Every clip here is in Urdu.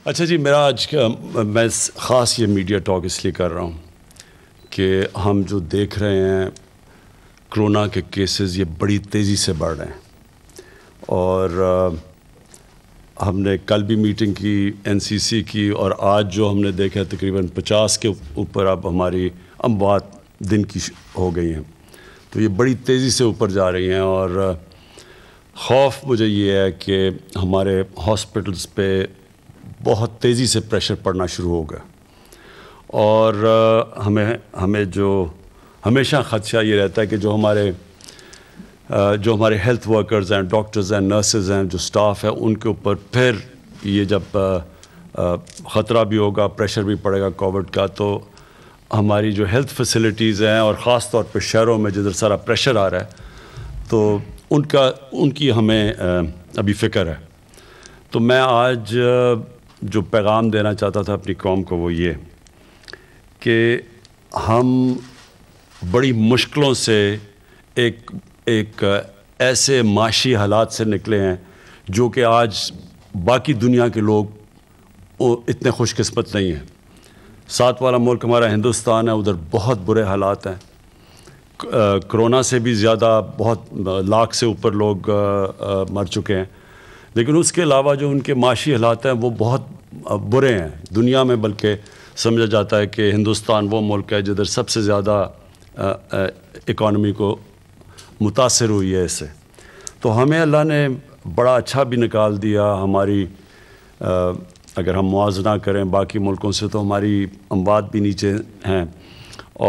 اچھا جی، میرا آج کا میں خاص یہ میڈیا ٹاک اس لیے کر رہا ہوں کہ ہم جو دیکھ رہے ہیں کرونا کے کیسز یہ بڑی تیزی سے بڑھ رہے ہیں، اور ہم نے کل بھی میٹنگ کی NCC کی، اور آج جو ہم نے دیکھا تقریباً 50 کے اوپر اب ہماری اموات دن کی ہو گئی ہیں، تو یہ بڑی تیزی سے اوپر جا رہی ہیں، اور خوف مجھے یہ ہے کہ ہمارے ہاسپٹلس پہ بہت تیزی سے پریشر پڑنا شروع ہوگا، اور ہمیں جو ہمیشہ خدشہ یہ رہتا ہے کہ جو ہمارے ہیلتھ ورکرز ہیں، ڈاکٹرز ہیں، نرسز ہیں، جو سٹاف ہے، ان کے اوپر پھر یہ جب خطرہ بھی ہوگا، پریشر بھی پڑے گا کووڈ کا، تو ہماری جو ہیلتھ فیسلٹیز ہیں، اور خاص طور پہ شہروں میں جدھر سارا پریشر آ رہا ہے، تو ان کی ہمیں ابھی فکر ہے۔ تو میں آج جو پیغام دینا چاہتا تھا اپنی قوم کو وہ یہ کہ ہم بڑی مشکلوں سے ایک ایسے معاشی حالات سے نکلے ہیں جو کہ آج باقی دنیا کے لوگ اتنے خوش قسمت نہیں ہیں۔ ساتھ والا ملک ہمارا ہندوستان ہے، ادھر بہت برے حالات ہیں، کرونا سے بھی زیادہ بہت لاکھ سے اوپر لوگ مر چکے ہیں، لیکن اس کے علاوہ جو ان کے معاشی حالات ہیں وہ بہت برے ہیں دنیا میں، بلکہ سمجھا جاتا ہے کہ ہندوستان وہ ملک ہے جدھر سب سے زیادہ اکانومی کو متاثر ہوئی ہے اس سے۔ تو ہمیں اللہ نے بڑا اچھا بھی نکال دیا، ہماری اگر ہم موازنہ کریں باقی ملکوں سے تو ہماری اموات بھی نیچے ہیں،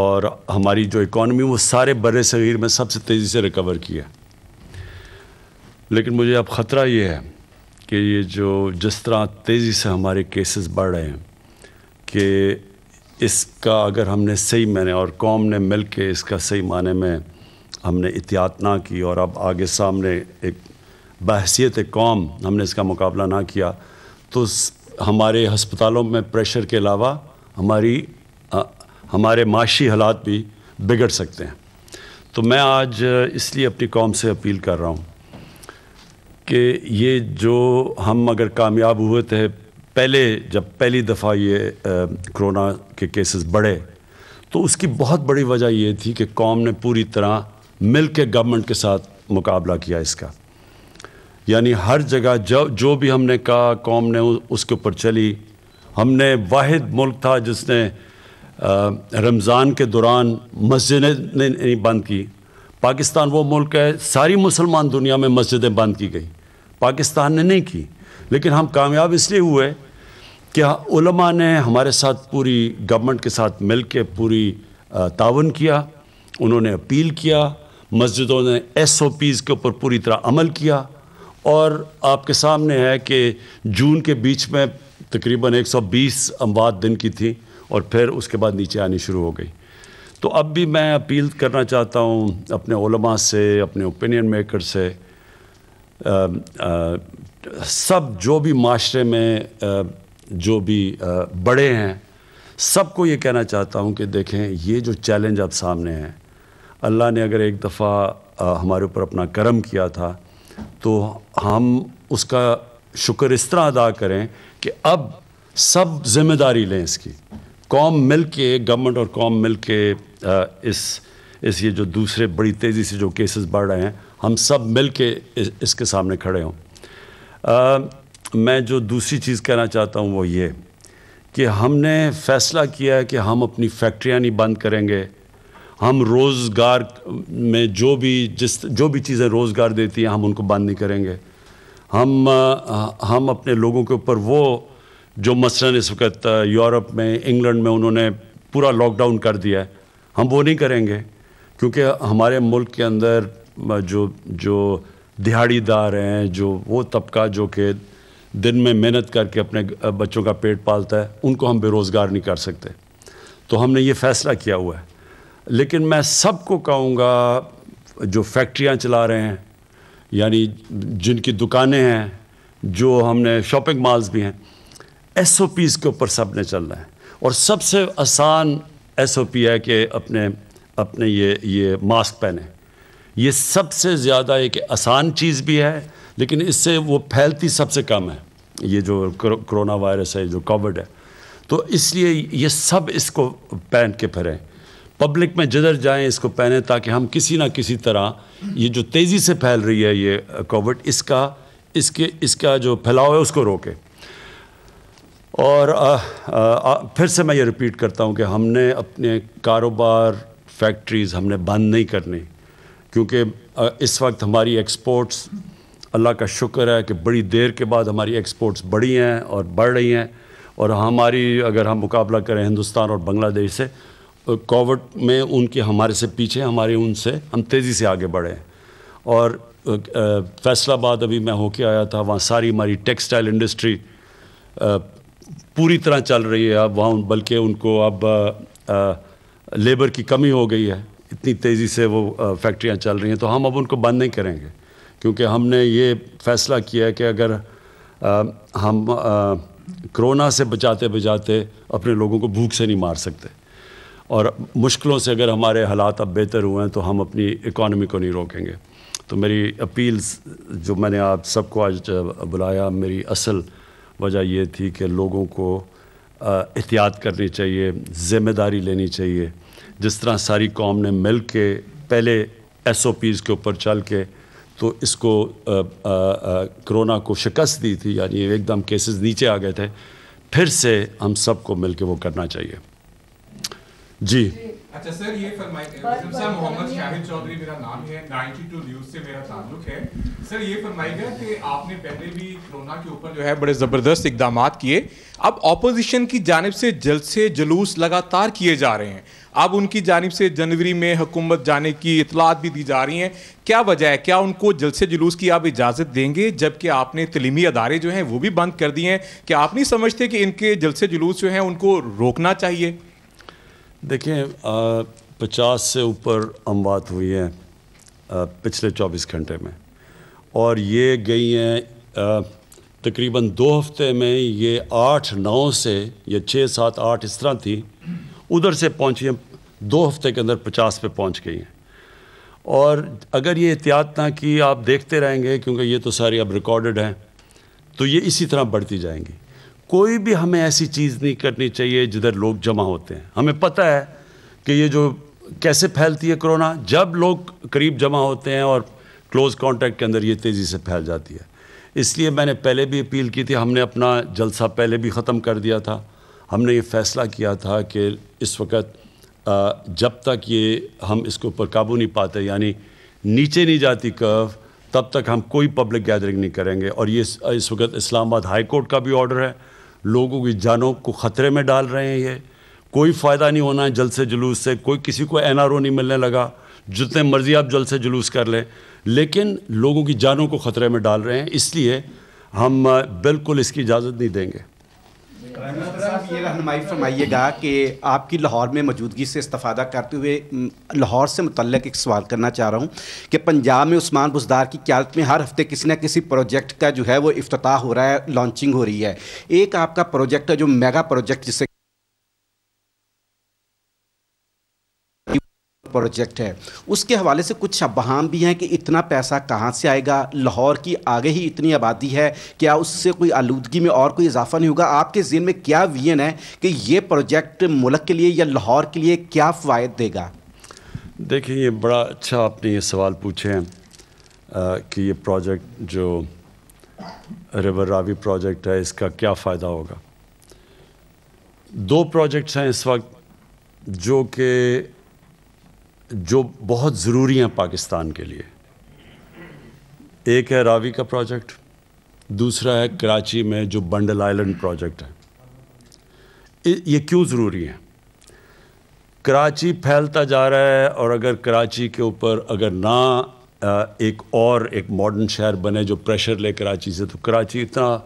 اور ہماری جو اکانومی وہ سارے بر صغیر میں سب سے تیزی سے ریکور کی ہے۔ لیکن مجھے اب خطرہ یہ ہے کہ یہ جس طرح تیزی سے ہمارے کیسز بڑھ رہے ہیں کہ اس کا اگر ہم نے صحیح معنی اور قوم نے مل کے اس کا صحیح معنی میں ہم نے احتیاط نہ کی، اور اب آگے سامنے ایک بحیثیت قوم ہم نے اس کا مقابلہ نہ کیا، تو ہمارے ہسپتالوں میں پریشر کے علاوہ ہمارے معاشی حالات بھی بگڑ سکتے ہیں۔ تو میں آج اس لیے اپنی قوم سے اپیل کر رہا ہوں کہ یہ جو ہم اگر کامیاب ہوئے تھے جب پہلی دفعہ یہ کرونا کے کیسز بڑھے، تو اس کی بہت بڑی وجہ یہ تھی کہ قوم نے پوری طرح مل کے گورنمنٹ کے ساتھ مقابلہ کیا اس کا، یعنی ہر جگہ جو بھی ہم نے کہا قوم نے اس کے اوپر چلی۔ ہم نے واحد ملک تھا جس نے رمضان کے دوران مسجدیں نہیں بند کی۔ پاکستان وہ ملک ہے، ساری مسلمان دنیا میں مسجدیں بند کی گئی، پاکستان نے نہیں کی، لیکن ہم کامیاب اس لیے ہوئے کہ علماء نے ہمارے ساتھ پوری گورنمنٹ کے ساتھ مل کے پوری تعاون کیا، انہوں نے اپیل کیا، مسجدوں نے SOPs کے اوپر پوری طرح عمل کیا، اور آپ کے سامنے ہے کہ جون کے بیچ میں تقریباً 120 اموات دن کی تھی، اور پھر اس کے بعد نیچے آنی شروع ہو گئی۔ تو اب بھی میں اپیل کرنا چاہتا ہوں اپنے علماء سے، اپنے اوپینین میکر سے، سب جو بھی معاشرے میں جو بھی بڑے ہیں، سب کو یہ کہنا چاہتا ہوں کہ دیکھیں یہ جو چیلنج اب سامنے ہے، اللہ نے اگر ایک دفعہ ہمارے اوپر اپنا کرم کیا تھا تو ہم اس کا شکر اس طرح ادا کریں کہ اب سب ذمہ داری لیں اس کی، قوم مل کے، گورنمنٹ اور قوم مل کے اس یہ جو دوسرے بڑی تیزی سے جو کیسز بڑھ رہے ہیں، ہم سب مل کے اس کے سامنے کھڑے ہوں۔ میں جو دوسری چیز کہنا چاہتا ہوں وہ یہ کہ ہم نے فیصلہ کیا ہے کہ ہم اپنی فیکٹریاں نہیں بند کریں گے، ہم روزگار میں جو بھی چیزیں روزگار دیتی ہیں ہم ان کو بند نہیں کریں گے، ہم اپنے لوگوں کے اوپر وہ جو مثلاً اس وقت یورپ میں، انگلینڈ میں انہوں نے پورا لاک ڈاؤن کر دیا ہے، ہم وہ نہیں کریں گے، کیونکہ ہمارے ملک کے اندر جو دہاڑی دار ہیں، جو وہ طبقہ جو کہ دن میں محنت کر کے اپنے بچوں کا پیٹ پالتا ہے، ان کو ہم بے روزگار نہیں کر سکتے، تو ہم نے یہ فیصلہ کیا ہوا ہے۔ لیکن میں سب کو کہوں گا جو فیکٹریاں چلا رہے ہیں، یعنی جن کی دکانیں ہیں، جو ہم نے شاپنگ مالز بھی ہیں، SOPs کے اوپر سب نے چلنا ہے، اور سب سے آسان SOP ہے کہ اپنے یہ ماسک پہنیں۔ یہ سب سے زیادہ ایک آسان چیز بھی ہے، لیکن اس سے وہ پھیلتی سب سے کم ہے۔ یہ جو کرونا وائرس ہے، جو کووڈ ہے. تو اس لیے یہ سب اس کو پہن کے پھریں، پبلک میں جدھر جائیں اس کو پہنیں، تاکہ ہم کسی نہ کسی طرح یہ جو تیزی سے پھیل رہی ہے یہ کووڈ، اس کا جو پھیلاؤ ہے اس کو روکیں. اور پھر سے میں یہ ریپیٹ کرتا ہوں کہ ہم نے اپنے کاروبار، فیکٹریز ہم نے بند نہیں کرنی، کیونکہ اس وقت ہماری ایکسپورٹس، اللہ کا شکر ہے کہ بڑی دیر کے بعد ہماری ایکسپورٹس بڑھی ہیں اور بڑھ رہی ہیں. اور ہماری اگر ہم مقابلہ کریں ہندوستان اور بنگلہ دیش سے، کووڈ میں ان کے ہمارے سے پیچھے، ہمارے ان سے ہم تیزی سے آگے بڑھے ہیں. اور فیصل آباد ابھی میں ہو کے آیا تھا، وہاں ساری ہماری ٹیکسٹائل انڈسٹری پوری طرح چل رہی ہے اب وہاں، بلکہ ان کو اب لیبر کی کمی ہو گئی ہے، اتنی تیزی سے وہ فیکٹریاں چل رہی ہیں. تو ہم اب ان کو بند نہیں کریں گے، کیونکہ ہم نے یہ فیصلہ کیا ہے کہ اگر ہم کرونا سے بچاتے بچاتے اپنے لوگوں کو بھوک سے نہیں مار سکتے، اور مشکلوں سے اگر ہمارے حالات اب بہتر ہوئے ہیں تو ہم اپنی اکانومی کو نہیں روکیں گے. تو میری اپیلز جو میں نے آپ سب کو آج بلایا، میری اصل وجہ یہ تھی کہ لوگوں کو احتیاط کرنی چاہیے، ذمہ داری لینی چاہیے. جس طرح ساری قوم نے مل کے پہلے SOPs کے اوپر چل کے تو اس کو کرونا کو شکست دی تھی، یعنی ایک دم کیسز نیچے آ گئے تھے، پھر سے ہم سب کو مل کے وہ کرنا چاہیے. جی اچھا سر، یہ فرمائیے، سر محمد شاہد چودھری میرا نام ہے، 92 نیوز سے میرا تعلق ہے. سر یہ فرمائیے گا کہ آپ نے پہلے بھی کرونا کے اوپر جو ہے بڑے زبردست اقدامات کیے، اب اپوزیشن کی جانب سے جلد سے جلوس لگاتار کیے جا رہے ہیں، اب ان کی جانب سے جنوری میں حکومت جانے کی اطلاعات بھی دی جا رہی ہیں، کیا وجہ ہے؟ کیا ان کو جلد سے جلوس کی آپ اجازت دیں گے، جبکہ آپ نے تعلیمی ادارے جو ہیں وہ بھی بند کر دیے ہیں؟ کیا آپ نہیں سمجھتے کہ ان کے جلد سے جلوس جو ہیں ان کو روکنا چاہیے؟ دیکھیں، 50 سے اوپر اموات ہوئی ہیں پچھلے 24 گھنٹے میں، اور یہ گئی ہیں تقریباً 2 ہفتے میں، یہ 8-9 سے یا 6-7-8 اس طرح تھی، ادھر سے پہنچی ہیں 2 ہفتے کے اندر 50 پہ پہنچ گئی ہیں. اور اگر یہ احتیاط نہ کی، آپ دیکھتے رہیں گے، کیونکہ یہ تو ساری اب ریکارڈڈ ہیں، تو یہ اسی طرح بڑھتی جائیں گی. کوئی بھی ہمیں ایسی چیز نہیں کرنی چاہیے جدھر لوگ جمع ہوتے ہیں. ہمیں پتہ ہے کہ یہ جو کیسے پھیلتی ہے کرونا، جب لوگ قریب جمع ہوتے ہیں اور کلوز کانٹیکٹ کے اندر یہ تیزی سے پھیل جاتی ہے. اس لیے میں نے پہلے بھی اپیل کی تھی، ہم نے اپنا جلسہ پہلے بھی ختم کر دیا تھا. ہم نے یہ فیصلہ کیا تھا کہ اس وقت جب تک یہ ہم اس کے اوپر قابو نہیں پاتے، یعنی نیچے نہیں جاتی کرو، تب تک ہم کوئی پبلک گیدرنگ نہیں کریں گے. اور یہ اس وقت اسلام آباد ہائی کورٹ کا بھی آرڈر ہے، لوگوں کی جانوں کو خطرے میں ڈال رہے ہیں. یہ کوئی فائدہ نہیں ہونا ہے جلد سے جلوس سے، کوئی کسی کو NRO نہیں ملنے لگا، جتنے مرضی آپ جلد سے جلوس کر لیں، لیکن لوگوں کی جانوں کو خطرے میں ڈال رہے ہیں. اس لیے ہم بالکل اس کی اجازت نہیں دیں گے. صاحب یہ رہنمائی فرمائیے گا کہ آپ کی لاہور میں موجودگی سے استفادہ کرتے ہوئے لاہور سے متعلق ایک سوال کرنا چاہ رہا ہوں کہ پنجاب میں عثمان بزدار کی قیادت میں ہر ہفتے کسی نہ کسی پروجیکٹ کا جو ہے وہ افتتاح ہو رہا ہے، لانچنگ ہو رہی ہے. ایک آپ کا پروجیکٹ ہے جو میگا پروجیکٹ جسے پروجیکٹ ہے، اس کے حوالے سے کچھ شبہان بھی ہیں کہ اتنا پیسہ کہاں سے آئے گا؟ لاہور کی آگے ہی اتنی آبادی ہے، کیا اس سے کوئی آلودگی میں اور کوئی اضافہ نہیں ہوگا؟ آپ کے ذہن میں کیا ویژن ہے کہ یہ پروجیکٹ ملک کے لیے یا لاہور کے لیے کیا فوائد دے گا؟ دیکھیں، یہ بڑا اچھا آپ نے یہ سوال پوچھے ہیں کہ یہ پروجیکٹ جو ریور راوی پروجیکٹ ہے، اس کا کیا فائدہ ہوگا. 2 پروجیکٹس ہیں اس وقت جو بہت ضروری ہیں پاکستان کے لیے. ایک ہے راوی کا پروجیکٹ، دوسرا ہے کراچی میں جو بنڈل آئلینڈ پروجیکٹ ہے. یہ کیوں ضروری ہیں؟ کراچی پھیلتا جا رہا ہے، اور اگر کراچی کے اوپر اگر نہ ایک ماڈرن شہر بنے جو پریشر لے کراچی سے، تو کراچی اتنا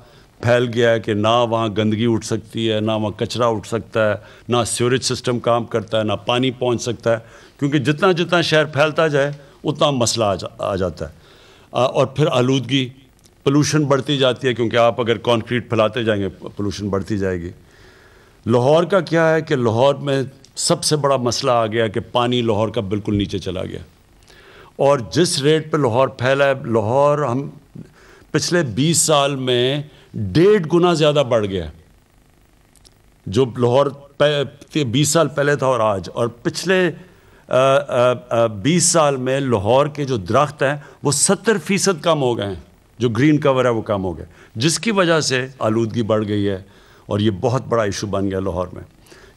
پھیل گیا ہے کہ نہ وہاں گندگی اٹھ سکتی ہے، نہ وہاں کچرا اٹھ سکتا ہے، نہ سیوریج سسٹم کام کرتا ہے، نہ پانی پہنچ سکتا ہے، کیونکہ جتنا شہر پھیلتا جائے اتنا مسئلہ آ جاتا ہے. اور پھر آلودگی، پولوشن بڑھتی جاتی ہے، کیونکہ آپ اگر کانکریٹ پھیلاتے جائیں گے پولوشن بڑھتی جائے گی. لاہور کا کیا ہے کہ لاہور میں سب سے بڑا مسئلہ آ گیا کہ پانی لاہور کا بالکل نیچے چلا گیا، اور جس ریٹ پہ لاہور پھیلا ہے، لاہور ہم پچھلے 20 سال میں 1.5 گنا زیادہ بڑھ گیا ہے، جو لاہور 20 سال پہلے تھا اور آج. اور پچھلے 20 سال میں لاہور کے جو درخت ہیں وہ 70% کم ہو گئے ہیں، جو گرین کور ہے وہ کم ہو گئے، جس کی وجہ سے آلودگی بڑھ گئی ہے اور یہ بہت بڑا ایشو بن گیا لاہور میں.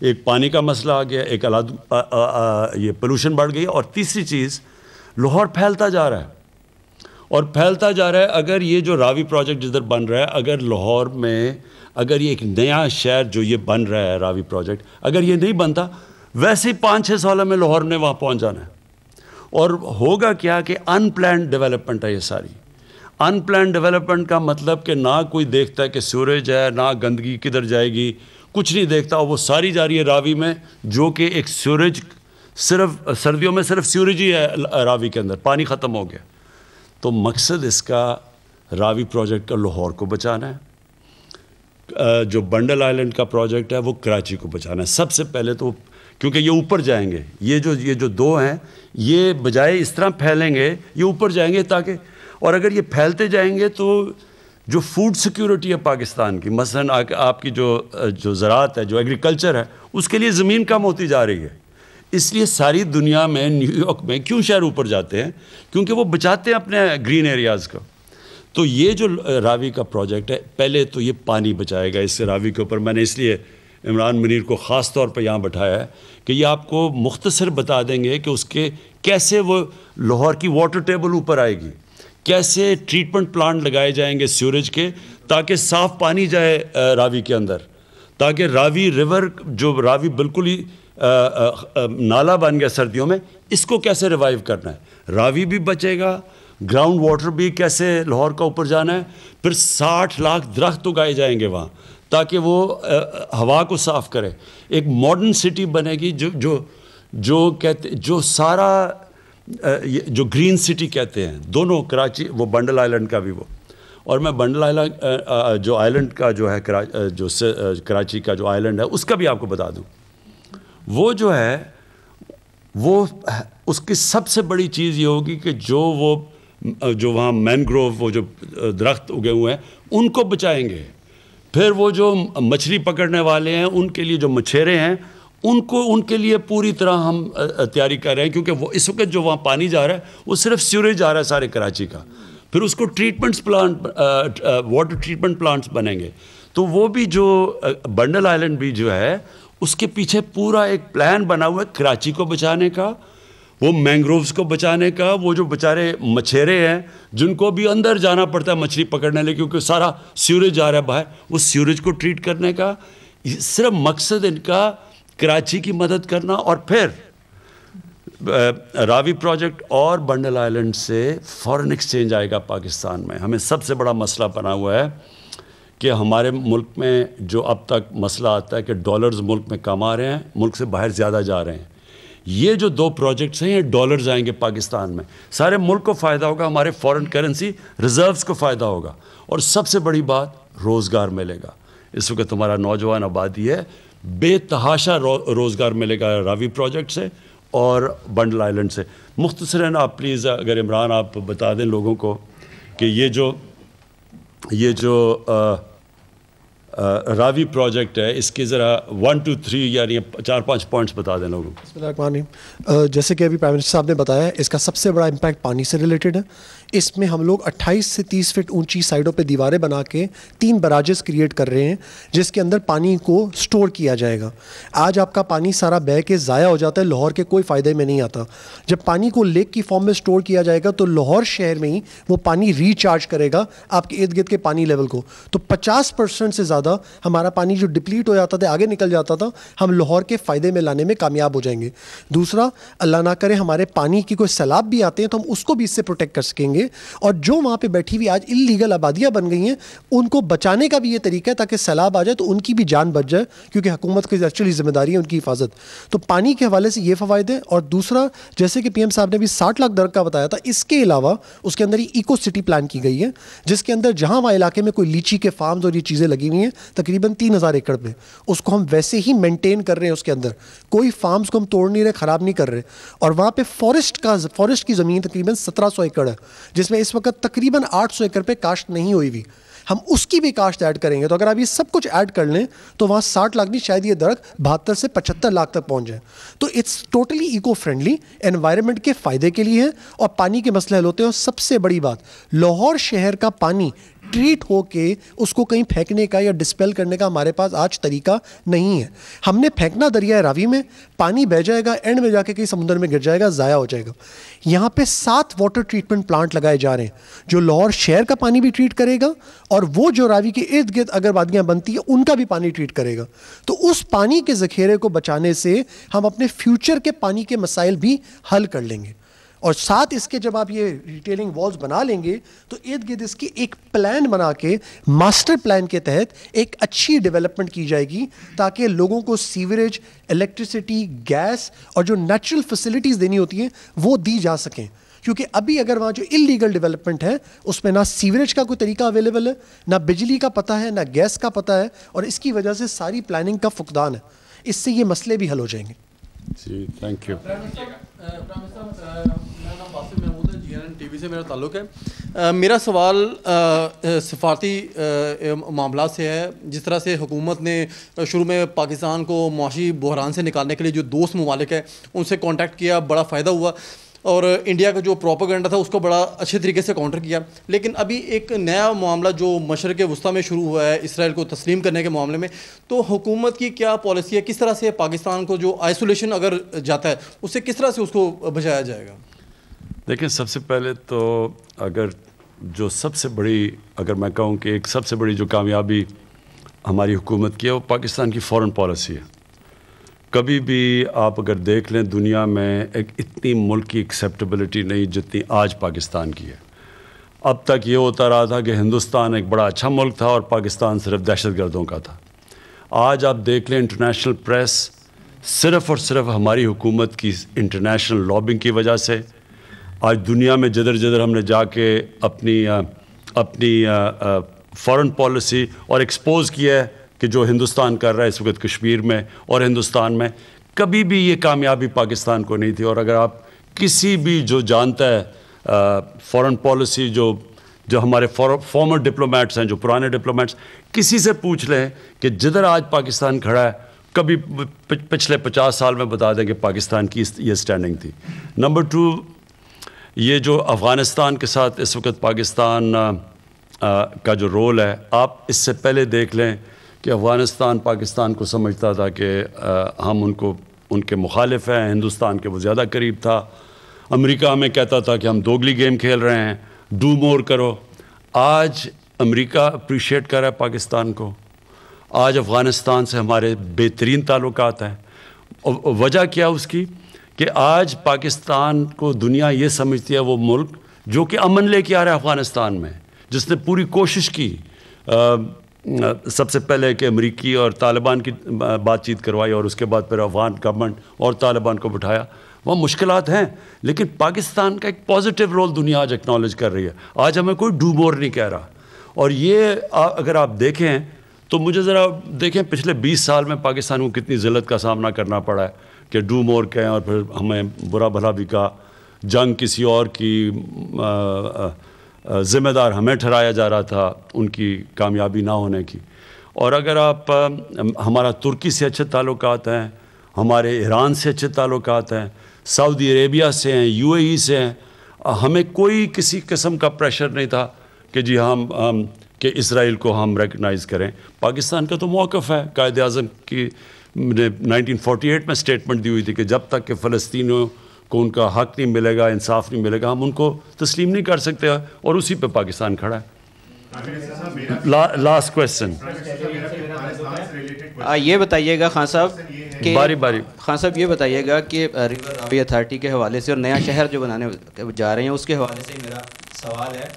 ایک پانی کا مسئلہ آ گیا، ایک یہ پولوشن بڑھ گئی، اور تیسری چیز لاہور پھیلتا جا رہا ہے اور پھیلتا جا رہا ہے. اگر یہ جو راوی پروجیکٹ جدھر بن رہا ہے، اگر لاہور میں اگر یہ ایک نیا شہر جو یہ بن رہا ہے راوی پروجیکٹ، اگر یہ نہیں بنتا، ویسے ہی 5-6 سالوں میں لاہور نے وہاں پہنچ جانا ہے. اور ہوگا کیا کہ ان پلانڈ ڈیولپمنٹ ہے یہ ساری. ان پلانڈ ڈیولپمنٹ کا مطلب کہ نہ کوئی دیکھتا ہے کہ سیوریج ہے، نہ گندگی کدھر جائے گی، کچھ نہیں دیکھتا، وہ ساری جا رہی ہے راوی میں، جو کہ ایک سیوریج، صرف سردیوں میں صرف سیوریج ہی ہے راوی کے اندر، پانی ختم ہو گیا. تو مقصد اس کا راوی پروجیکٹ کا لاہور کو بچانا ہے. جو بنڈل آئلینڈ کا پروجیکٹ ہے وہ کراچی کو بچانا ہے. سب سے پہلے تو کیونکہ یہ اوپر جائیں گے، یہ جو دو ہیں یہ بجائے اس طرح پھیلیں گے، یہ اوپر جائیں گے تاکہ، اور اگر یہ پھیلتے جائیں گے تو جو فوڈ سیکیورٹی ہے پاکستان کی، مثلاً آپ کی جو زراعت ہے، جو ایگریکلچر ہے، اس کے لیے زمین کم ہوتی جا رہی ہے. اس لیے ساری دنیا میں، نیو یارک میں کیوں شہر اوپر جاتے ہیں؟ کیونکہ وہ بچاتے ہیں اپنے گرین ایریاز کو. تو یہ جو راوی کا پروجیکٹ ہے، پہلے تو یہ پانی بچائے گا. اس سے راوی کے اوپر میں نے اس لیے عمران منیر کو خاص طور پہ یہاں بٹھایا ہے کہ یہ آپ کو مختصر بتا دیں گے کہ اس کے کیسے وہ لاہور کی واٹر ٹیبل اوپر آئے گی، کیسے ٹریٹمنٹ پلانٹ لگائے جائیں گے سیوریج کے، تاکہ صاف پانی جائے راوی کے اندر، تاکہ راوی ریور، جو راوی بالکل ہی نالا بن گیا سردیوں میں، اس کو کیسے ریوائیو کرنا ہے. راوی بھی بچے گا، گراؤنڈ واٹر بھی کیسے لاہور کا اوپر جانا ہے. پھر 60 لاکھ درخت اگائے جائیں گے وہاں تاکہ وہ ہوا کو صاف کرے. ایک ماڈرن سٹی بنے گی جو سارا جو گرین سٹی کہتے ہیں، دونوں کراچی، وہ بنڈل آئلینڈ کا بھی وہ، اور میں بنڈل آئلینڈ جو آئلینڈ کا جو ہے جو کراچی کا جو آئلینڈ ہے اس کا بھی آپ کو بتا دوں. وہ جو ہے وہ اس کی سب سے بڑی چیز یہ ہوگی کہ جو وہاں مینگروو، وہ جو درخت اگے ہوئے ہیں ان کو بچائیں گے. پھر وہ جو مچھلی پکڑنے والے ہیں، ان کے لیے جو مچھیرے ہیں، ان کے لیے پوری طرح ہم تیاری کر رہے ہیں، کیونکہ وہ اس وقت جو وہاں پانی جا رہا ہے وہ صرف سیوریج جا رہا ہے سارے کراچی کا. پھر اس کو واٹر ٹریٹمنٹ پلانٹس بنیں گے. تو وہ بھی جو بنڈل آئلینڈ بھی جو ہے، اس کے پیچھے پورا ایک پلان بنا ہوا ہے کراچی کو بچانے کا، وہ مینگرووز کو بچانے کا. وہ جو بیچارے مچھیرے ہیں جن کو بھی اندر جانا پڑتا ہے مچھلی پکڑنے لے، کیونکہ سارا سیوریج جا رہا ہے باہر، وہ سیوریج کو ٹریٹ کرنے کا. صرف مقصد ان کا کراچی کی مدد کرنا. اور پھر راوی پروجیکٹ اور بنڈل آئلینڈ سے فارن ایکسچینج آئے گا پاکستان میں. ہمیں سب سے بڑا مسئلہ بنا ہوا ہے کہ ہمارے ملک میں جو اب تک مسئلہ آتا ہے کہ ڈالرز ملک میں کم آ رہے ہیں، ملک سے باہر زیادہ جا رہے ہیں. یہ جو 2 پروجیکٹس ہیں، یہ ڈالرز آئیں گے پاکستان میں، سارے ملک کو فائدہ ہوگا، ہمارے فارن کرنسی ریزروز کو فائدہ ہوگا، اور سب سے بڑی بات روزگار ملے گا. اس وقت ہمارا نوجوان آبادی ہے، بے تحاشا روزگار ملے گا راوی پروجیکٹ سے اور بنڈل آئلینڈ سے. مختصراً آپ پلیز اگر عمران آپ بتا دیں لوگوں کو کہ یہ جو راوی پروجیکٹ ہے، اس کے ذرا 1 2 3 یعنی 4-5 پوائنٹس بتا دیں لوگوں کو. بسم اللہ الرحمن الرحیم. جیسے کہ ابھی پرائم منسٹر صاحب نے بتایا، اس کا سب سے بڑا امپیکٹ پانی سے ریلیٹڈ ہے. اس میں ہم لوگ 28 سے 30 فٹ اونچی سائڈوں پہ دیواریں بنا کے 3 براجز کریٹ کر رہے ہیں، جس کے اندر پانی کو سٹور کیا جائے گا. آج آپ کا پانی سارا بہہ کے ضائع ہو جاتا ہے، لاہور کے کوئی فائدے میں نہیں آتا. جب پانی کو لیک کی فارم میں سٹور کیا جائے گا تو لاہور شہر میں ہی وہ پانی ریچارج کرے گا آپ کے ارد گرد کے پانی لیول کو. تو 50% سے زیادہ ہمارا پانی جو ڈپلیٹ ہو جاتا تھا، آگے نکل جاتا تھا، ہم لاہور کے فائدے میں لانے میں کامیاب ہو جائیں گے. دوسرا، اللہ نہ کرے ہمارے پانی کی کوئی سیلاب بھی آتے ہیں تو ہم اس کو بھی اس سے پروٹیکٹ کر سکیں گے. اور جو وہاں پہ بیٹھی ہوئی آج انلیگل آبادیاں بن گئی ہیں، ان کو بچانے کا بھی یہ طریقہ ہے تاکہ سیلاب آ جائے تو ان کی بھی جان بچ جائے، کیونکہ حکومت کی ایکچولی ذمہ داری ہے ان کی حفاظت. تو پانی کے حوالے سے یہ فوائد ہیں. اور دوسرا، جیسے کہ پی ایم صاحب نے بھی 60 لاکھ درخت کا بتایا تھا، اس کے علاوہ اس کے اندر ہی ایکو سٹی پلان کی گئی ہے، جس کے اندر جہاں وہاں علاقے میں کوئی لیچی کے فارمز اور یہ چیزیں لگی ہوئی ہیں، تقریباً 3000 ایکڑ پہ. اس کو ہم ویسے ہی مینٹین کر رہے ہیں, اس کے اندر کوئی فارمز کو ہم توڑ نہیں رہے, خراب نہیں کر رہے. اور وہاں پہ فارسٹ کی زمین تقریباً 1700 ایکڑ ہے, جس میں اس وقت تقریباً 800 ایکڑ پہ کاشت نہیں ہوئی ہوئی. ہم اس کی بھی کاشت ایڈ کریں گے, تو اگر آپ یہ سب کچھ ایڈ کر لیں تو وہاں 60 لاکھ نہیں, شاید یہ درخت 72 سے 75 لاکھ تک پہنچ جائیں. تو it's totally eco friendly, environment کے فائدے کے لیے ہے, اور پانی کے مسئلے حل ہوتے ہیں. اور سب سے بڑی بات, لاہور شہر کا پانی ٹریٹ ہو کے اس کو کہیں پھینکنے کا یا ڈسپیل کرنے کا ہمارے پاس آج طریقہ نہیں ہے. ہم نے پھینکنا دریائے راوی میں, پانی بہہ جائے گا, اینڈ میں جا کے کہیں سمندر میں گر جائے گا, ضائع ہو جائے گا. یہاں پہ 7 واٹر ٹریٹمنٹ پلانٹ لگائے جا رہے ہیں جو لاہور شہر کا پانی بھی ٹریٹ کرے گا, اور وہ جو راوی کے ارد گرد اگر وادیاں بنتی ہیں ان کا بھی پانی ٹریٹ کرے گا. تو اس پانی کے ذخیرے کو بچانے سے ہم اپنے فیوچر کے پانی کے مسائل بھی حل کر لیں گے. اور ساتھ اس کے جب آپ یہ ریٹیلنگ والز بنا لیں گے تو ارد گرد اس کی ایک پلان بنا کے, ماسٹر پلان کے تحت ایک اچھی ڈیولپمنٹ کی جائے گی, تاکہ لوگوں کو سیوریج, الیکٹریسٹی, گیس اور جو نیچرل فیسلٹیز دینی ہوتی ہیں وہ دی جا سکیں. کیونکہ ابھی اگر وہاں جو انلیگل ڈیولپمنٹ ہے اس میں نہ سیوریج کا کوئی طریقہ اویلیبل ہے, نہ بجلی کا پتہ ہے, نہ گیس کا پتہ ہے, اور اس کی وجہ سے ساری پلاننگ کا فقدان ہے. اس سے یہ مسئلے بھی حل ہو جائیں گے. جی تھینک یو. میرا نام باسم محمود ہے, GNN TV سے میرا تعلق ہے. میرا سوال سفارتی معاملات سے ہے. جس طرح سے حکومت نے شروع میں پاکستان کو معاشی بحران سے نکالنے کے لیے جو دوست ممالک ہیں ان سے کانٹیکٹ کیا, بڑا فائدہ ہوا, اور انڈیا کا جو پروپیگنڈا تھا اس کو بڑا اچھے طریقے سے کاؤنٹر کیا. لیکن ابھی ایک نیا معاملہ جو مشرق وسطیٰ میں شروع ہوا ہے اسرائیل کو تسلیم کرنے کے معاملے میں, تو حکومت کی کیا پالیسی ہے, کس طرح سے پاکستان کو جو آئسولیشن اگر جاتا ہے اس سے کس طرح سے اس کو بچایا جائے گا؟ دیکھیں, سب سے پہلے تو اگر جو سب سے بڑی, اگر میں کہوں کہ ایک سب سے بڑی جو کامیابی ہماری حکومت کی ہے وہ پاکستان کی فورن پالیسی ہے. کبھی بھی آپ اگر دیکھ لیں دنیا میں ایک اتنی ملک کی ایکسیپٹیبلٹی نہیں جتنی آج پاکستان کی ہے. اب تک یہ ہوتا رہا تھا کہ ہندوستان ایک بڑا اچھا ملک تھا اور پاکستان صرف دہشت گردوں کا تھا. آج آپ دیکھ لیں انٹرنیشنل پریس صرف اور صرف ہماری حکومت کی انٹرنیشنل لابنگ کی وجہ سے آج دنیا میں جدھر جدھر ہم نے جا کے اپنی فورن پالیسی اور ایکسپوز کیا ہے کہ جو ہندوستان کر رہا ہے اس وقت کشمیر میں اور ہندوستان میں, کبھی بھی یہ کامیابی پاکستان کو نہیں تھی. اور اگر آپ کسی بھی جو جانتا ہے فورن پالیسی, جو ہمارے فارمر ڈپلومیٹس ہیں, جو پرانے ڈپلومیٹس, کسی سے پوچھ لیں کہ جدھر آج پاکستان کھڑا ہے کبھی پچھلے 50 سال میں بتا دیں کہ پاکستان کی یہ سٹینڈنگ تھی. نمبر 2, یہ جو افغانستان کے ساتھ اس وقت پاکستان کا جو رول ہے, آپ اس سے پہلے دیکھ لیں کہ افغانستان پاکستان کو سمجھتا تھا کہ ہم ان کے مخالف ہیں, ہندوستان کے وہ زیادہ قریب تھا. امریکہ ہمیں کہتا تھا کہ ہم دوگلی گیم کھیل رہے ہیں, ڈو مور کرو. آج امریکہ اپریشیٹ کر رہا ہے پاکستان کو. آج افغانستان سے ہمارے بہترین تعلقات ہیں. وجہ کیا اس کی کہ آج پاکستان کو دنیا یہ سمجھتی ہے وہ ملک جو کہ امن لے کے آ رہا ہے افغانستان میں, جس نے پوری کوشش کی سب سے پہلے کہ امریکی اور طالبان کی بات چیت کروائی, اور اس کے بعد پھر افغان گورنمنٹ اور طالبان کو بٹھایا. وہاں مشکلات ہیں لیکن پاکستان کا ایک پازیٹیو رول دنیا آج ایکنالج کر رہی ہے. آج ہمیں کوئی ڈو مور نہیں کہہ رہا. اور یہ اگر آپ دیکھیں تو مجھے ذرا دیکھیں پچھلے 20 سال میں پاکستان کو کتنی ذلت کا سامنا کرنا پڑا ہے کہ ڈو مور کہیں, اور پھر ہمیں برا بھلا بھی کہا, جنگ کسی اور کی ذمہ دار ہمیں ٹھہرایا جا رہا تھا ان کی کامیابی نہ ہونے کی. اور اگر آپ ہمارا ترکی سے اچھے تعلقات ہیں, ہمارے ایران سے اچھے تعلقات ہیں, سعودی عربیہ سے ہیں, UAE سے ہیں, ہمیں کوئی کسی قسم کا پریشر نہیں تھا کہ جی ہم کہ اسرائیل کو ہم ریکگنائز کریں. پاکستان کا تو موقف ہے, قائد اعظم کی 1948 میں سٹیٹمنٹ دی ہوئی تھی کہ جب تک کہ فلسطینیوں کو ان کا حق نہیں ملے گا, انصاف نہیں ملے گا, ہم ان کو تسلیم نہیں کر سکتے, اور اسی پہ پاکستان کھڑا ہے. Last question. یہ بتائیے گا خان صاحب کہ باری خان صاحب یہ بتائیے گا کہ ریور راوی اتھارٹی کے حوالے سے اور نیا شہر جو بنانے جا رہے ہیں اس کے حوالے سے میرا سوال ہے.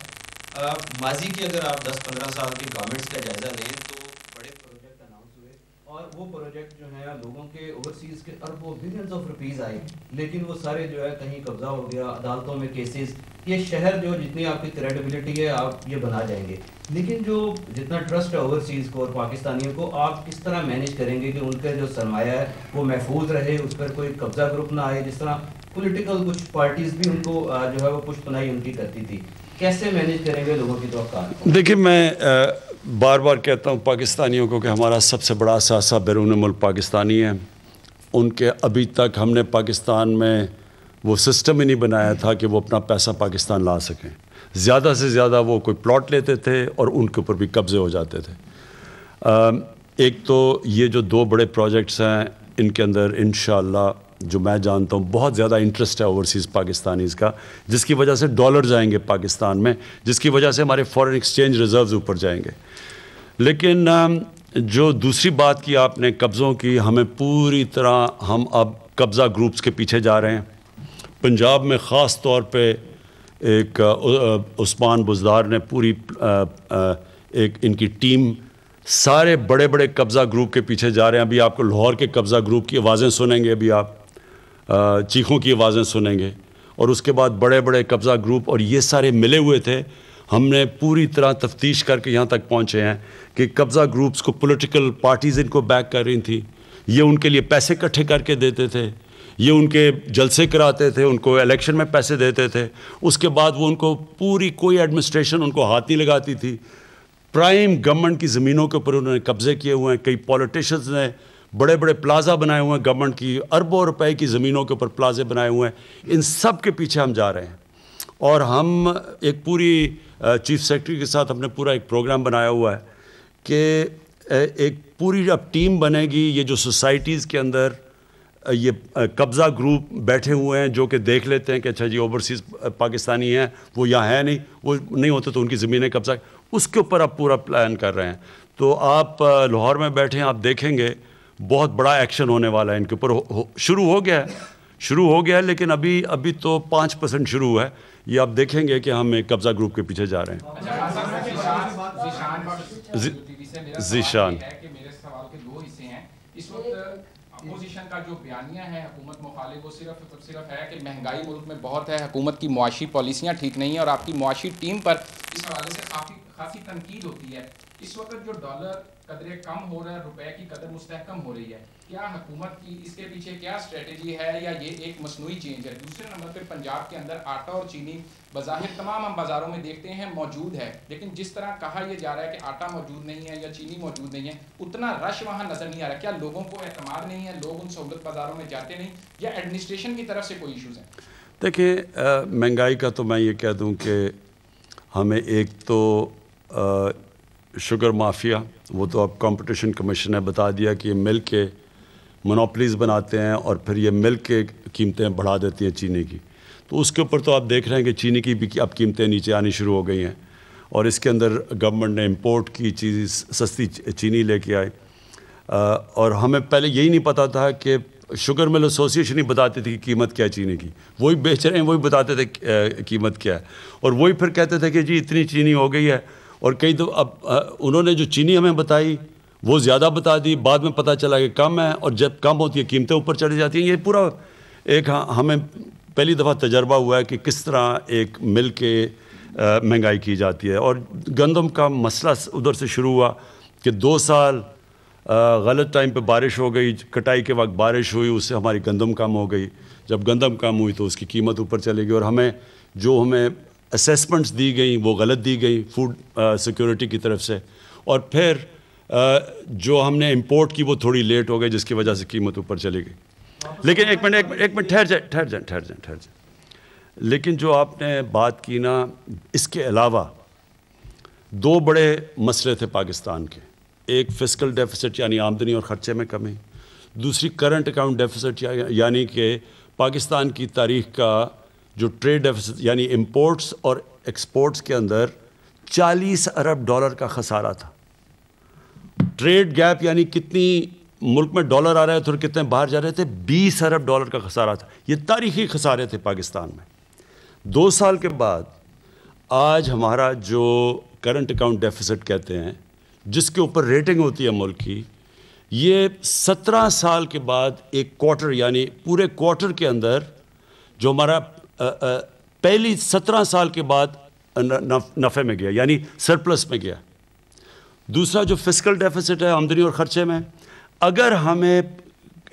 ماضی کی اگر آپ 10-15 سال کی گورنمنٹس کا جائزہ لیں تو بڑے پروجیکٹ اناؤنس ہوئے, اور وہ پروجیکٹ جو ہیں لوگوں کے اوورسیز کے اربوں بلینز آف روپیز آئے, لیکن وہ سارے جو ہے کہیں قبضہ ہو گیا, عدالتوں میں کیسز. یہ شہر جو جتنی آپ کی کریڈیبلٹی ہے آپ یہ بنا جائیں گے, لیکن جو جتنا ٹرسٹ ہے اوورسیز کو اور پاکستانیوں کو, آپ کس طرح مینیج کریں گے کہ ان کا جو سرمایہ ہے وہ محفوظ رہے, اس پر کوئی قبضہ گروپ نہ آئے, جس طرح پولیٹیکل کچھ پارٹیز بھی ان کو جو ہے وہ پشت پناہی ان کی کرتی تھی. کیسے مینیج کریں گے لوگوں کی توقعات؟ دیکھیں, میں بار بار کہتا ہوں پاکستانیوں کو کہ ہمارا سب سے بڑا اثاثہ بیرون ملک پاکستانی ہے. ان کے ابھی تک ہم نے پاکستان میں وہ سسٹم ہی نہیں بنایا تھا کہ وہ اپنا پیسہ پاکستان لا سکیں. زیادہ سے زیادہ وہ کوئی پلاٹ لیتے تھے اور ان کے اوپر بھی قبضے ہو جاتے تھے. ایک تو یہ جو 2 بڑے پروجیکٹس ہیں, ان کے اندر انشاءاللہ جو میں جانتا ہوں بہت زیادہ انٹرسٹ ہے اوورسیز پاکستانیز کا, جس کی وجہ سے ڈالر جائیں گے پاکستان میں, جس کی وجہ سے ہمارے فارن ایکسچینج ریزروز اوپر جائیں گے. لیکن جو دوسری بات کی آپ نے قبضوں کی, ہمیں پوری طرح ہم اب قبضہ گروپس کے پیچھے جا رہے ہیں. پنجاب میں خاص طور پہ ایک عثمان بزدار نے پوری ایک ان کی ٹیم سارے بڑے بڑے قبضہ گروپ کے پیچھے جا رہے ہیں. ابھی آپ کو لاہور کے قبضہ گروپ کی آوازیں سنیں گے, ابھی آپ چیخوں کی آوازیں سنیں گے, اور اس کے بعد بڑے بڑے قبضہ گروپ, اور یہ سارے ملے ہوئے تھے. ہم نے پوری طرح تفتیش کر کے یہاں تک پہنچے ہیں کہ قبضہ گروپس کو پولیٹیکل پارٹیز ان کو بیک کر رہی تھیں, یہ ان کے لیے پیسے اکٹھے کر کے دیتے تھے, یہ ان کے جلسے کراتے تھے, ان کو الیکشن میں پیسے دیتے تھے. اس کے بعد وہ ان کو پوری کوئی ایڈمنسٹریشن ان کو ہاتھ نہیں لگاتی تھی. پرائم گورنمنٹ کی زمینوں کے اوپر انہوں نے قبضے کیے ہوئے ہیں. کئی پولیٹیشنز نے بڑے بڑے پلازا بنائے ہوئے ہیں, گورنمنٹ کی اربوں روپے کی زمینوں کے اوپر پلازے بنائے ہوئے ہیں. ان سب کے پیچھے ہم جا رہے ہیں, اور ہم ایک پوری چیف سیکرٹری کے ساتھ ہم نے پورا ایک پروگرام بنایا ہوا ہے کہ ایک پوری اب ٹیم بنے گی. یہ جو سوسائٹیز کے اندر یہ قبضہ گروپ بیٹھے ہوئے ہیں جو کہ دیکھ لیتے ہیں کہ اچھا جی اوورسیز پاکستانی ہیں, وہ یہاں ہے نہیں, وہ نہیں ہوتے تو ان کی زمینیں قبضہ, اس کے اوپر آپ پورا پلان کر رہے ہیں. تو آپ لاہور میں بیٹھے ہیں, آپ دیکھیں گے بہت بڑا ایکشن ہونے والا ہے ان کے اوپر. شروع ہو گیا ہے لیکن ابھی تو 5% شروع ہے. یہ آپ دیکھیں گے کہ ہم ایک قبضہ گروپ کے پیچھے جا رہے ہیں. ذیشان میرے سوال کے 2 حصے ہیں. اس وقت اپوزیشن کا جو بیانیہ ہے حکومت مخالف, وہ صرف ہے کہ مہنگائی ملک میں بہت ہے, حکومت کی معاشی پالیسیاں ٹھیک نہیں ہیں, اور آپ کی معاشی ٹیم پر اس حوالے سے خاصی تنقید ہوتی ہے. اس وقت جو ڈالر قدرے کم ہو رہا ہے, روپے کی قدر مستحکم ہو رہی ہے, کیا حکومت کی اس کے پیچھے کیا اسٹریٹجی ہے, یا یہ ایک مصنوعی چینج ہے؟ دوسرے نمبر پہ پنجاب کے اندر آٹا اور چینی بظاہر تمام ہم بازاروں میں دیکھتے ہیں موجود ہے, لیکن جس طرح کہا یہ جا رہا ہے کہ آٹا موجود نہیں ہے یا چینی موجود نہیں ہے, اتنا رش وہاں نظر نہیں آ رہا. کیا لوگوں کو اعتماد نہیں ہے, لوگ ان سہولت بازاروں میں جاتے نہیں, یا ایڈمنسٹریشن کی طرف سے کوئی ایشوز ہیں؟ دیکھیں, مہنگائی کا تو میں یہ کہہ دوں کہ ہمیں ایک تو شوگر مافیا, وہ تو اب کمپٹیشن کمیشن نے بتا دیا کہ یہ ملک کے مونوپلیز بناتے ہیں اور پھر یہ ملک کے قیمتیں بڑھا دیتی ہیں چینی کی. تو اس کے اوپر تو آپ دیکھ رہے ہیں کہ چینی کی بھی اب قیمتیں نیچے آنی شروع ہو گئی ہیں, اور اس کے اندر گورنمنٹ نے امپورٹ کی چیز سستی چینی لے کے آئے. اور ہمیں پہلے یہی نہیں پتہ تھا کہ شوگر مل ایسوسیشن ہی بتاتی تھی کہ قیمت کیا ہے چینی کی, وہی بیچ رہے ہیں, وہی بتاتے تھے قیمت کیا ہے, اور وہی پھر کہتے تھے کہ جی اتنی چینی ہو گئی ہے. اور کئی تو اب انہوں نے جو چینی ہمیں بتائی وہ زیادہ بتا دی, بعد میں پتہ چلا کہ کم ہے, اور جب کم ہوتی ہے قیمتیں اوپر چڑھ جاتی ہیں. یہ پورا ایک ہمیں پہلی دفعہ تجربہ ہوا ہے کہ کس طرح ایک مل کے مہنگائی کی جاتی ہے. اور گندم کا مسئلہ ادھر سے شروع ہوا کہ 2 سال غلط ٹائم پہ بارش ہو گئی, کٹائی کے وقت بارش ہوئی, اس سے ہماری گندم کم ہو گئی. جب گندم کم ہوئی تو اس کی قیمت اوپر چلے گئی, اور ہمیں اسیسمنٹس دی گئیں وہ غلط دی گئی فوڈ سیکورٹی کی طرف سے, اور پھر جو ہم نے امپورٹ کی وہ تھوڑی لیٹ ہو گئی, جس کی وجہ سے قیمت اوپر چلی گئی. لیکن ایک منٹ ٹھہر جائیں. لیکن جو آپ نے بات کی نا, اس کے علاوہ 2 بڑے مسئلے تھے پاکستان کے. ایک فسکل ڈیفیسٹ یعنی آمدنی اور خرچے میں کمی, دوسری کرنٹ اکاؤنٹ ڈیفیسٹ یعنی کہ پاکستان کی تاریخ کا جو ٹریڈ ڈیفیسٹ یعنی امپورٹس اور ایکسپورٹس کے اندر $40 ارب کا خسارہ تھا. ٹریڈ گیپ یعنی کتنی ملک میں ڈالر آ رہے تھے اور کتنے باہر جا رہے تھے, $20 ارب کا خسارہ تھا. یہ تاریخی خسارے تھے پاکستان میں. 2 سال کے بعد آج ہمارا جو کرنٹ اکاؤنٹ ڈیفیسٹ کہتے ہیں, جس کے اوپر ریٹنگ ہوتی ہے ملک کی, یہ 17 سال کے بعد ایک کوارٹر یعنی پورے کوارٹر کے اندر جو ہمارا پہلی 17 سال کے بعد نفع میں گیا یعنی سرپلس میں گیا. دوسرا جو فسکل ڈیفیسٹ ہے آمدنی اور خرچے میں, اگر ہمیں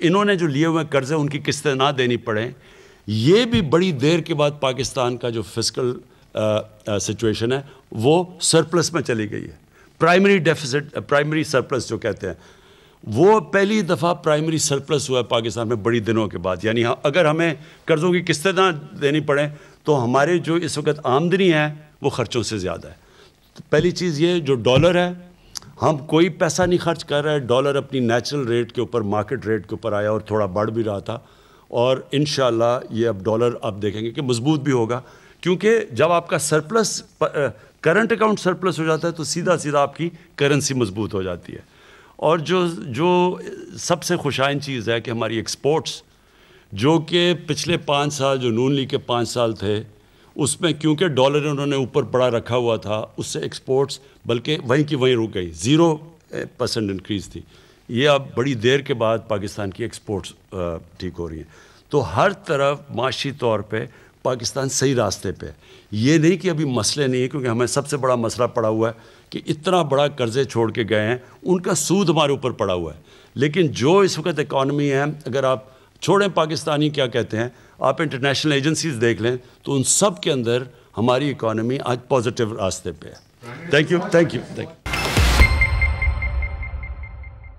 انہوں نے جو لیے ہوئے قرضے ان کی قسطیں نہ دینی پڑیں, یہ بھی بڑی دیر کے بعد پاکستان کا جو فسکل سچویشن ہے وہ سرپلس میں چلی گئی ہے. پرائمری ڈیفیسٹ, پرائمری سرپلس جو کہتے ہیں, وہ پہلی دفعہ پرائمری سرپلس ہوا ہے پاکستان میں بڑی دنوں کے بعد. یعنی اگر ہمیں قرضوں کی قسطیں نہ دینی پڑیں تو ہمارے جو اس وقت آمدنی ہے وہ خرچوں سے زیادہ ہے. پہلی چیز یہ جو ڈالر ہے, ہم کوئی پیسہ نہیں خرچ کر رہے, ڈالر اپنی نیچرل ریٹ کے اوپر مارکیٹ ریٹ کے اوپر آیا اور تھوڑا بڑھ بھی رہا تھا, اور انشاءاللہ یہ اب ڈالر آپ دیکھیں گے کہ مضبوط بھی ہوگا, کیونکہ جب آپ کا سرپلس کرنٹ اکاؤنٹ سرپلس ہو جاتا ہے تو سیدھا سیدھا آپ کی کرنسی مضبوط ہو جاتی ہے. اور جو سب سے خوشائن چیز ہے کہ ہماری ایکسپورٹس جو کہ پچھلے 5 سال جو نون لیگ کے 5 سال تھے اس میں کیونکہ ڈالر انہوں نے اوپر بڑا رکھا ہوا تھا, اس سے ایکسپورٹس بلکہ وہیں کی وہیں رک گئی, 0% انکریز تھی. یہ اب بڑی دیر کے بعد پاکستان کی ایکسپورٹس ٹھیک ہو رہی ہیں. تو ہر طرف معاشی طور پہ پاکستان صحیح راستے پہ. یہ نہیں کہ ابھی مسئلے نہیں ہیں, کیونکہ ہمیں سب سے بڑا مسئلہ پڑا ہوا ہے کہ اتنا بڑا قرضے چھوڑ کے گئے ہیں, ان کا سود ہمارے اوپر پڑا ہوا ہے. لیکن جو اس وقت اکانومی ہے, اگر آپ چھوڑیں پاکستانی کیا کہتے ہیں, آپ انٹرنیشنل ایجنسیز دیکھ لیں تو ان سب کے اندر ہماری اکانومی آج پازیٹیو راستے پہ ہے. Thank you.